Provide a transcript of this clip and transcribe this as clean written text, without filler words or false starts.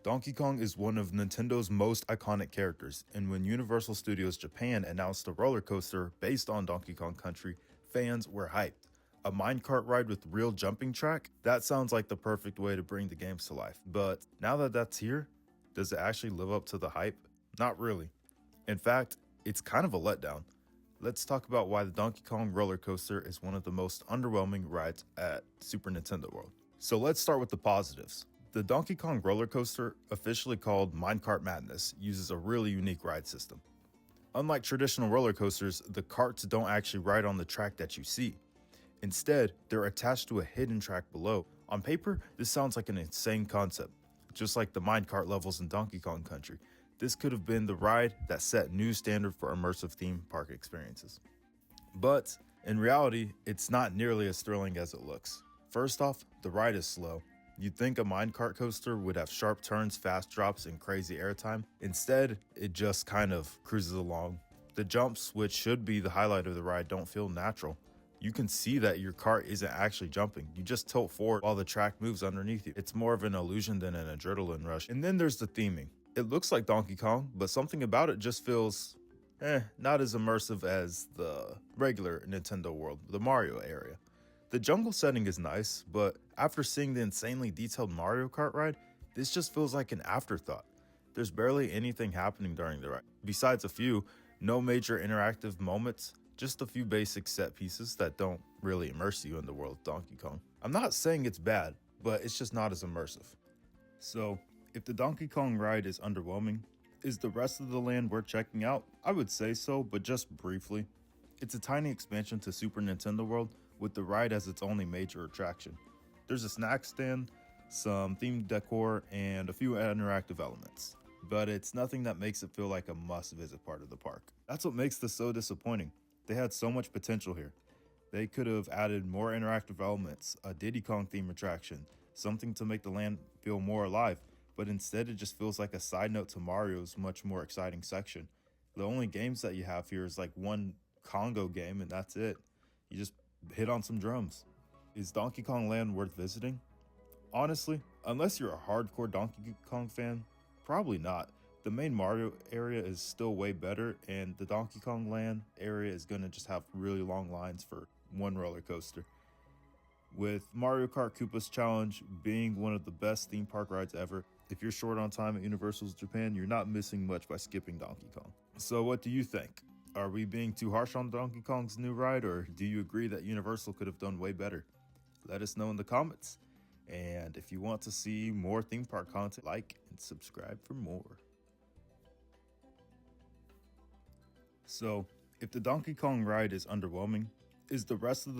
Donkey Kong is one of Nintendo's most iconic characters, and when Universal Studios Japan announced a roller coaster based on Donkey Kong Country, fans were hyped. A minecart ride with real jumping track? That sounds like the perfect way to bring the games to life. But now that that's here, does it actually live up to the hype? Not really. In fact, it's kind of a letdown. Let's talk about why the Donkey Kong roller coaster is one of the most underwhelming rides at Super Nintendo World. So let's start with the positives. The Donkey Kong roller coaster, officially called Minecart Madness, uses a really unique ride system. Unlike traditional roller coasters, the carts don't actually ride on the track that you see. Instead, they're attached to a hidden track below. On paper, this sounds like an insane concept, just like the minecart levels in Donkey Kong Country. This could have been the ride that set new standard for immersive theme park experiences. But in reality, it's not nearly as thrilling as it looks. First off, the ride is slow. You'd think a minecart coaster would have sharp turns, fast drops, and crazy airtime. Instead, it just kind of cruises along. The jumps, which should be the highlight of the ride, don't feel natural. You can see that your cart isn't actually jumping. You just tilt forward while the track moves underneath you. It's more of an illusion than an adrenaline rush. And then there's the theming. It looks like Donkey Kong, but something about it just feels, not as immersive as the regular Nintendo world, the Mario area. The jungle setting is nice, but after seeing the insanely detailed Mario Kart ride, this just feels like an afterthought. There's barely anything happening during the ride. Besides a few, no major interactive moments, just a few basic set pieces that don't really immerse you in the world of Donkey Kong. I'm not saying it's bad, but it's just not as immersive. So, if the Donkey Kong ride is underwhelming, is the rest of the land worth checking out? I would say so, but just briefly. It's a tiny expansion to Super Nintendo World, with the ride as its only major attraction. There's a snack stand, some themed decor, and a few interactive elements. But it's nothing that makes it feel like a must-visit part of the park. That's what makes this so disappointing. They had so much potential here. They could have added more interactive elements, a Diddy Kong theme attraction, something to make the land feel more alive, but instead it just feels like a side note to Mario's much more exciting section. The only games that you have here is like one Congo game and that's it. You just hit on some drums. Is Donkey Kong Land worth visiting? Honestly, unless you're a hardcore Donkey Kong fan, probably not. The main Mario area is still way better, and the Donkey Kong Land area is going to just have really long lines for one roller coaster. With Mario Kart Koopa's Challenge being one of the best theme park rides ever, if you're short on time at Universal's Japan, you're not missing much by skipping Donkey Kong. So what do you think? Are we being too harsh on Donkey Kong's new ride, or do you agree that Universal could have done way better? Let us know in the comments. And if you want to see more theme park content, like and subscribe for more. So, if the Donkey Kong ride is underwhelming, is the rest of the